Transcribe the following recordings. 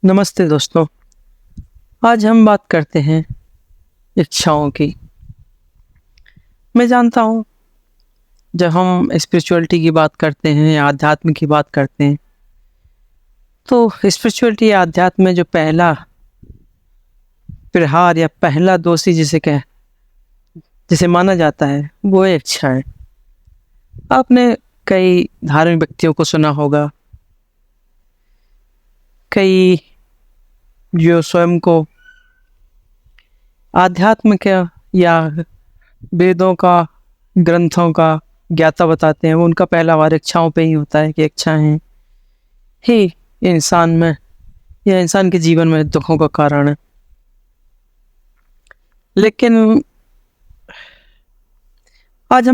नमस्ते दोस्तों। आज हम बात करते हैं इच्छाओं की। मैं जानता हूँ जब हम स्पिरिचुअलिटी की बात करते हैं या आध्यात्म की बात करते हैं तो स्पिरिचुअलिटी या आध्यात्म में जो पहला प्रहार या पहला दोषी जिसे माना जाता है वो है इच्छा है। आपने कई धार्मिक व्यक्तियों को सुना होगा, कई जो स्वयं को आध्यात्म का या वेदों का, ग्रंथों का ज्ञाता बताते हैं। वो उनका पहला वार इच्छाओं पे ही होता है कि इच्छाएं ही इंसान में या इंसान के जीवन में दुखों का कारण है। लेकिन आज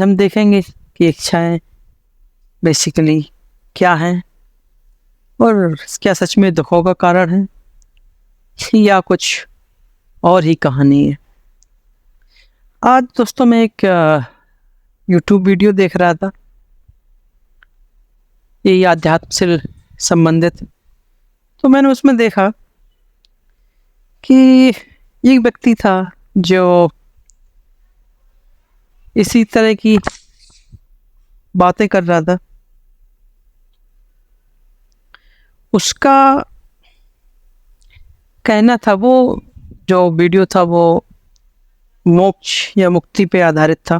हम देखेंगे कि इच्छाएं बेसिकली क्या हैं और क्या सच में दुखों का कारण है या कुछ और ही कहानी है। आज दोस्तों मैं एक यूट्यूब वीडियो देख रहा था, ये आध्यात्म से संबंधित। तो मैंने उसमें देखा कि एक व्यक्ति था जो इसी तरह की बातें कर रहा था। उसका कहना था, वो जो वीडियो था वो मोक्ष या मुक्ति पे आधारित था।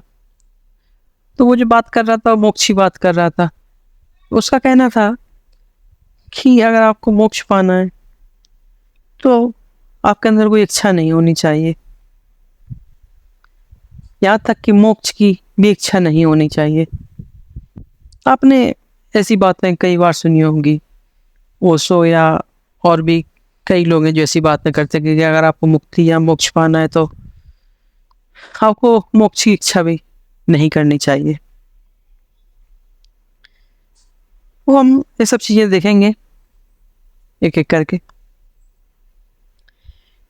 तो वो जो बात कर रहा था वो मोक्ष की बात कर रहा था। उसका कहना था कि अगर आपको मोक्ष पाना है तो आपके अंदर कोई इच्छा नहीं होनी चाहिए, यहाँ तक कि मोक्ष की भी इच्छा नहीं होनी चाहिए। आपने ऐसी बातें कई बार सुनी होंगी, ओशो या और भी कई लोग हैं जो ऐसी बातें करते हैं कि अगर आपको मुक्ति या मोक्ष पाना है तो आपको मोक्ष की इच्छा भी नहीं करनी चाहिए। वो हम ये सब चीज़ें देखेंगे एक एक करके।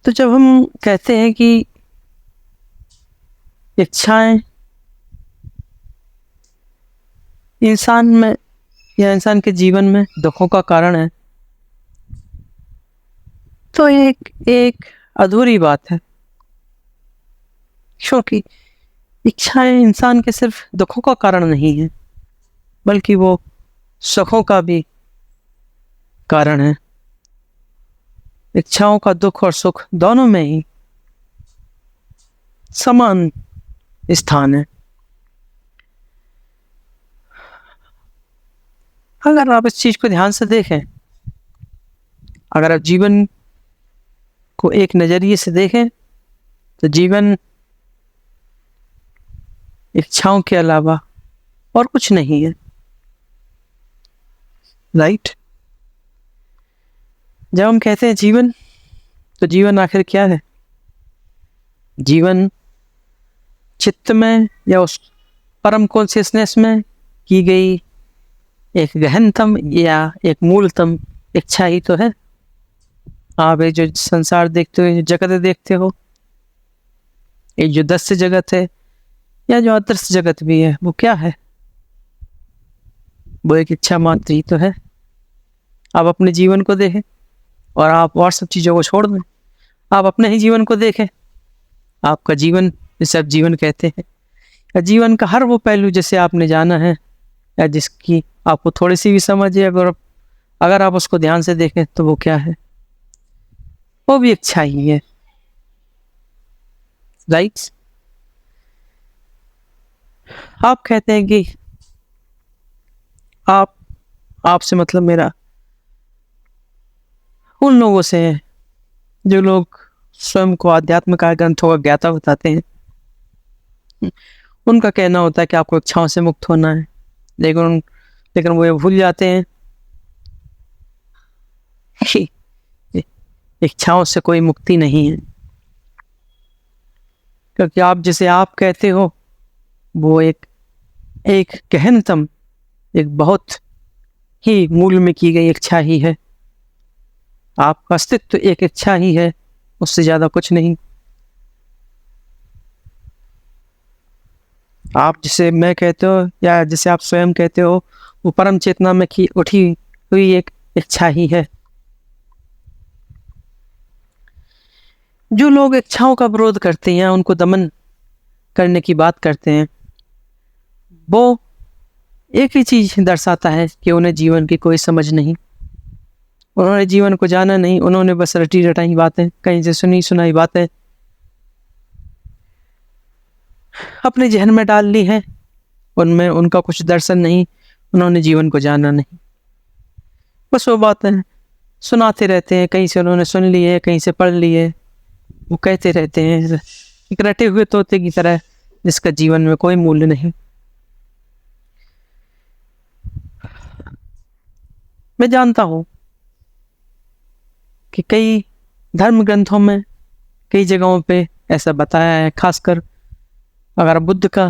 तो जब हम कहते हैं कि इच्छाएं इंसान में या इंसान के जीवन में दुखों का कारण है, तो एक अधूरी बात है। क्योंकि इच्छाएं इंसान के सिर्फ दुखों का कारण नहीं है, बल्कि वो सुखों का भी कारण है। इच्छाओं का दुख और सुख दोनों में ही समान स्थान है। अगर आप इस चीज को ध्यान से देखें, अगर आप जीवन को एक नजरिए से देखें तो जीवन इच्छाओं के अलावा और कुछ नहीं है, राइट? जब हम कहते हैं जीवन, तो जीवन आखिर क्या है? जीवन चित्त में या उस परम कॉन्शियसनेस में की गई एक गहनतम या एक मूलतम इच्छा ही तो है। आप ये जो संसार देखते हो, ये जगत देखते हो, ये जो दृश्य जगत है या जो अदृश्य जगत भी है, वो क्या है? वो एक इच्छा मात्र ही तो है। आप अपने जीवन को देखें और आप और सब चीज़ों को छोड़ दें, आप अपने ही जीवन को देखें। आपका जीवन, जिसे आप जीवन कहते हैं, या जीवन का हर वो पहलू जिसे आपने जाना है या जिसकी आपको थोड़ी सी भी समझ है, अगर आप उसको ध्यान से देखें तो वो क्या है? वो भी इच्छा ही है, राइट? आप कहते हैं कि आपसे मतलब मेरा उन लोगों से है जो लोग स्वयं को आध्यात्म का ग्रंथों का ज्ञाता बताते हैं। उनका कहना होता है कि आपको इच्छाओं से मुक्त होना है, लेकिन वो ये भूल जाते हैं कि इच्छाओं से कोई मुक्ति नहीं है। क्योंकि आप जिसे आप कहते हो वो एक गहनतम, एक बहुत ही मूल में की गई इच्छा ही है। आपका अस्तित्व एक इच्छा ही है, उससे ज्यादा कुछ नहीं। आप जिसे मैं कहते हो या जिसे आप स्वयं कहते हो, वो परम चेतना में की उठी हुई एक इच्छा ही है। जो लोग इच्छाओं का विरोध करते हैं, उनको दमन करने की बात करते हैं, वो एक ही चीज दर्शाता है कि उन्हें जीवन की कोई समझ नहीं, उन्होंने जीवन को जाना नहीं, उन्होंने बस रटी रटाई बातें, कहीं से सुनी सुनाई बातें अपने जहन में डाल ली है, उनमें उनका कुछ दर्शन नहीं, उन्होंने जीवन को जाना नहीं, बस वो बातें सुनाते रहते हैं, कहीं से उन्होंने सुन ली है, कहीं से पढ़ ली है, वो कहते रहते हैं एक रटे हुए तोते की तरह, जिसका जीवन में कोई मूल्य नहीं। मैं जानता हूं कि कई धर्म ग्रंथों में कई जगहों पे ऐसा बताया है, खासकर अगर आप बुद्ध का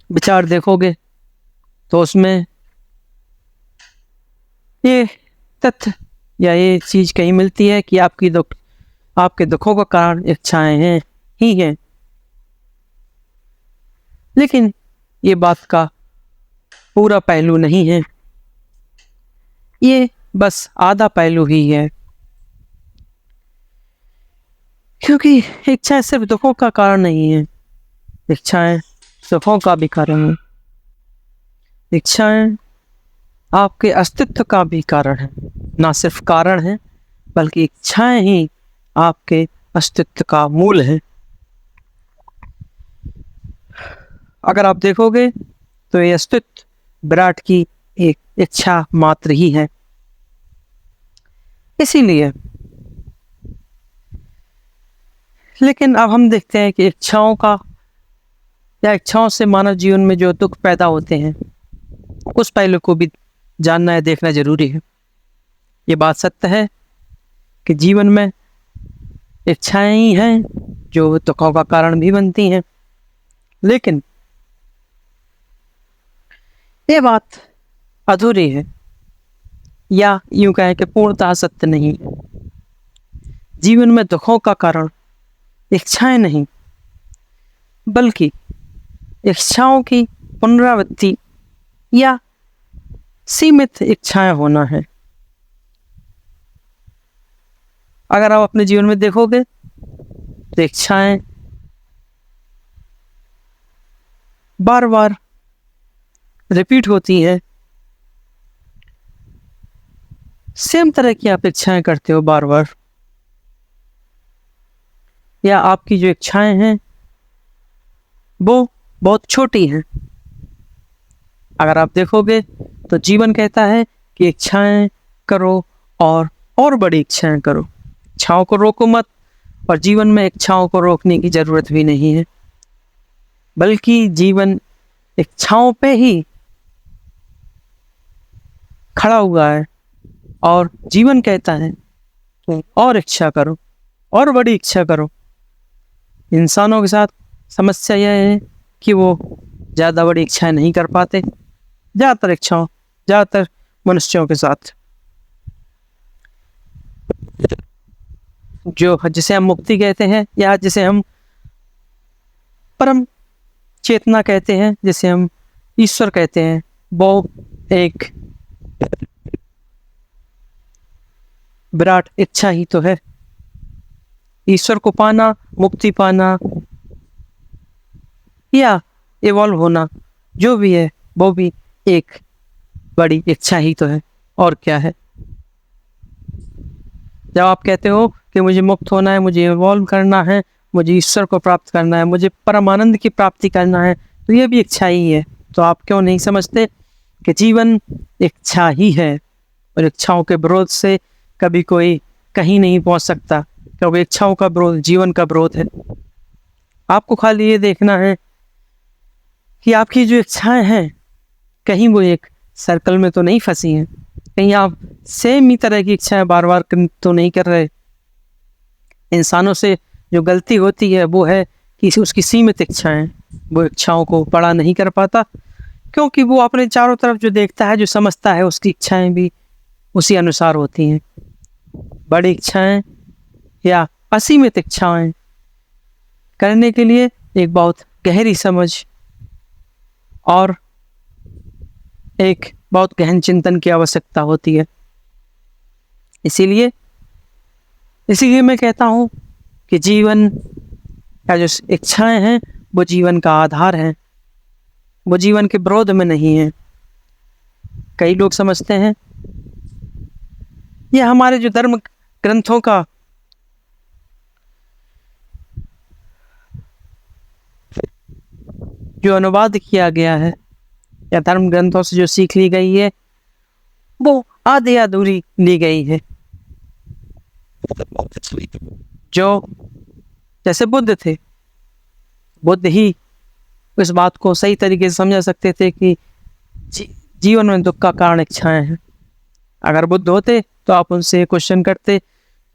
विचार देखोगे तो उसमें ये तथ्य या ये चीज कहीं मिलती है कि आपके दुखों का कारण इच्छाएं हैं ही हैं, लेकिन ये बात का पूरा पहलू नहीं है, ये बस आधा पहलू ही है, क्योंकि इच्छाएं सिर्फ दुखों का कारण नहीं है, इच्छाएं सुखों का भी कारण है, इच्छाएं आपके अस्तित्व का भी कारण है, ना सिर्फ कारण है बल्कि इच्छाएं ही आपके अस्तित्व का मूल है। अगर आप देखोगे तो ये अस्तित्व विराट की एक इच्छा मात्र ही है। इसीलिए लेकिन अब हम देखते हैं कि इच्छाओं का या इच्छाओं से मानव जीवन में जो दुख पैदा होते हैं, उस पहलू को भी जानना या देखना जरूरी है। ये बात सत्य है कि जीवन में इच्छाएं ही हैं जो दुखों का कारण भी बनती हैं, लेकिन ये बात अधूरी है, या यूं कहें कि पूर्णतः सत्य नहीं है। जीवन में दुखों का कारण इच्छाएं नहीं बल्कि इच्छाओं की पुनरावृत्ति या सीमित इच्छाएं होना है। अगर आप अपने जीवन में देखोगे तो इच्छाएं बार बार रिपीट होती है, सेम तरह की आप इच्छाएं करते हो बार बार, या आपकी जो इच्छाएं हैं वो बहुत छोटी हैं। अगर आप देखोगे तो जीवन कहता है कि इच्छाएं करो और बड़ी इच्छाएं करो, इच्छाओं को रोको मत, और जीवन में इच्छाओं को रोकने की जरूरत भी नहीं है, बल्कि जीवन इच्छाओं पे ही खड़ा हुआ है, और जीवन कहता है कि और इच्छा करो और बड़ी इच्छा करो। इंसानों के साथ समस्या यह है कि वो ज़्यादा बड़ी इच्छाएं नहीं कर पाते, ज़्यादातर मनुष्यों के साथ जो जिसे हम मुक्ति कहते हैं, या जिसे हम परम चेतना कहते हैं, जिसे हम ईश्वर कहते हैं, वो एक विराट इच्छा ही तो है। ईश्वर को पाना, मुक्ति पाना या इवॉल्व होना, जो भी है वो भी एक बड़ी इच्छा ही तो है, और क्या है। जब आप कहते हो कि मुझे मुक्त होना है, मुझे इवॉल्व करना है, मुझे ईश्वर को प्राप्त करना है, मुझे परमानंद की प्राप्ति करना है, तो ये भी इच्छा ही है। तो आप क्यों नहीं समझते कि जीवन इच्छा ही है, और इच्छाओं के विरोध से कभी कोई कहीं नहीं पहुंच सकता, क्योंकि इच्छाओं का विरोध जीवन का विरोध है। आपको खाली ये देखना है कि आपकी जो इच्छाएं हैं कहीं वो एक सर्कल में तो नहीं फंसी हैं, कहीं आप सेम ही तरह की इच्छाएं बार बार तो नहीं कर रहे। इंसानों से जो गलती होती है वो है कि उसकी सीमित इच्छाएं, वो इच्छाओं को बड़ा नहीं कर पाता, क्योंकि वो अपने चारों तरफ जो देखता है, जो समझता है, उसकी इच्छाएं भी उसी अनुसार होती हैं। बड़ी इच्छाएं या असीमित इच्छाएं करने के लिए एक बहुत गहरी समझ और एक बहुत गहन चिंतन की आवश्यकता होती है। इसीलिए इसीलिए मैं कहता हूँ कि जीवन का जो इच्छाएं हैं वो जीवन का आधार है, वो जीवन के विरोध में नहीं है। कई लोग समझते हैं ये हमारे जो धर्म ग्रंथों का जो अनुवाद किया गया है या धर्म ग्रंथों से जो सीख ली गई है वो आधी अधूरी ली गई है। जो जैसे बुद्ध थे, बुद्ध ही इस बात को सही तरीके से समझा सकते थे कि जीवन में दुख का कारण इच्छाएं हैं। अगर बुद्ध होते तो आप उनसे क्वेश्चन करते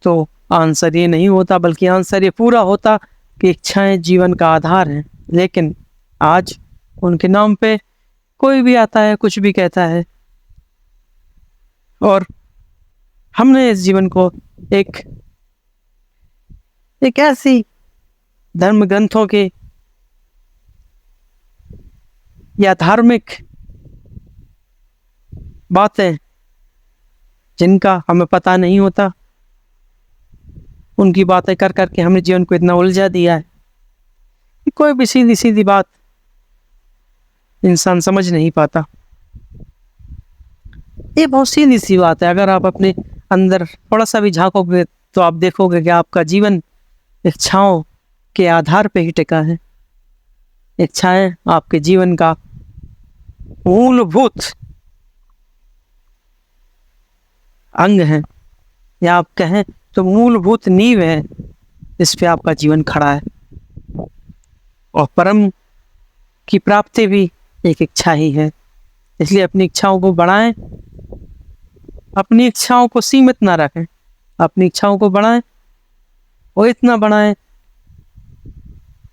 तो आंसर ये नहीं होता, बल्कि आंसर ये पूरा होता कि इच्छाएं जीवन का आधार हैं। लेकिन आज उनके नाम पे कोई भी आता है, कुछ भी कहता है, और हमने इस जीवन को एक ऐसी धर्म ग्रंथों के या धार्मिक बातें जिनका हमें पता नहीं होता, उनकी बातें कर करके हमने जीवन को इतना उलझा दिया है कि कोई भी सीधी सीधी बात इंसान समझ नहीं पाता। ये बहुत सीधी सी बात है। अगर आप अपने अंदर थोड़ा सा भी झांकोगे तो आप देखोगे कि आपका जीवन इच्छाओं के आधार पे ही टिका है। इच्छाएं आपके जीवन का मूलभूत अंग है, या आप कहें तो मूलभूत नींव है, इस पे आपका जीवन खड़ा है। और परम की प्राप्ति भी एक इच्छा ही है। इसलिए अपनी इच्छाओं को बढ़ाएं, अपनी इच्छाओं को सीमित ना रखें, अपनी इच्छाओं को बढ़ाएं और इतना बढ़ाएं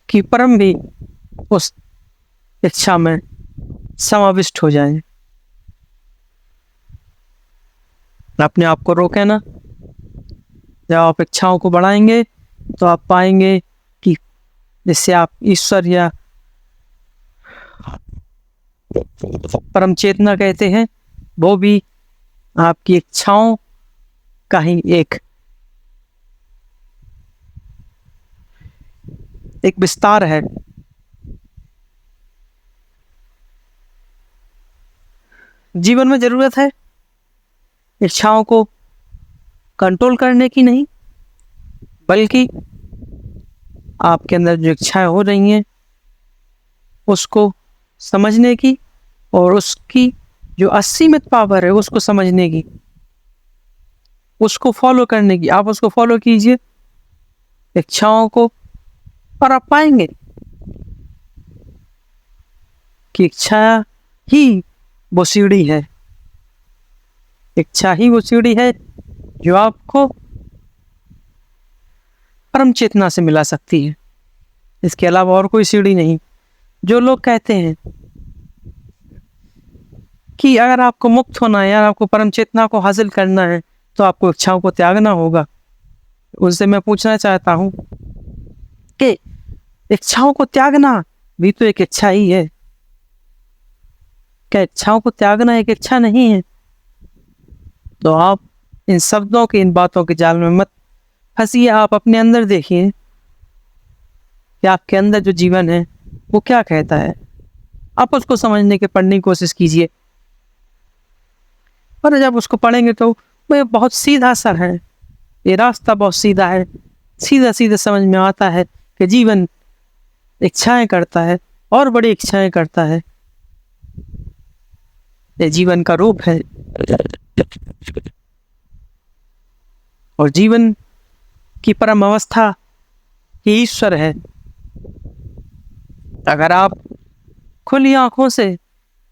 कि परम भी उस इच्छा में समाविष्ट हो जाए। अपने आप को रोकें ना। जब आप इच्छाओं को बढ़ाएंगे तो आप पाएंगे कि जिससे आप ईश्वर या परम चेतना कहते हैं, वो भी आपकी इच्छाओं का ही एक विस्तार है। जीवन में जरूरत है इच्छाओं को कंट्रोल करने की नहीं, बल्कि आपके अंदर जो इच्छाएं हो रही हैं उसको समझने की और उसकी जो असीमित पावर है उसको समझने की, उसको फॉलो करने की। आप उसको फॉलो कीजिए इच्छाओं को, और आप पाएंगे कि इच्छा ही वो सीढ़ी है, इच्छा ही वो सीढ़ी है जो आपको परम चेतना से मिला सकती है। इसके अलावा और कोई सीढ़ी नहीं। जो लोग कहते हैं कि अगर आपको मुक्त होना है या आपको परम चेतना को हासिल करना है तो आपको इच्छाओं को त्यागना होगा, उनसे मैं पूछना चाहता हूं कि इच्छाओं को त्यागना भी तो एक इच्छा ही है। क्या इच्छाओं को त्यागना एक इच्छा नहीं है? तो आप इन शब्दों के, इन बातों के जाल में मत फंसिए। आप अपने अंदर देखिए कि आपके अंदर जो जीवन है वो क्या कहता है। आप उसको समझने के, पढ़ने की कोशिश कीजिए, और जब उसको पढ़ेंगे तो वो बहुत सीधा सा है, ये रास्ता बहुत सीधा है। सीधा सीधा समझ में आता है कि जीवन इच्छाएं करता है और बड़ी इच्छाएं करता है। ये जीवन का रूप है और जीवन की परम अवस्था ही ईश्वर है। अगर आप खुली आंखों से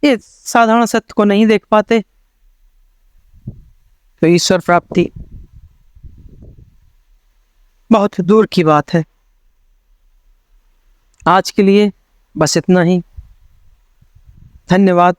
इस साधारण सत्य को नहीं देख पाते तो ईश्वर प्राप्ति बहुत दूर की बात है। आज के लिए बस इतना ही। धन्यवाद।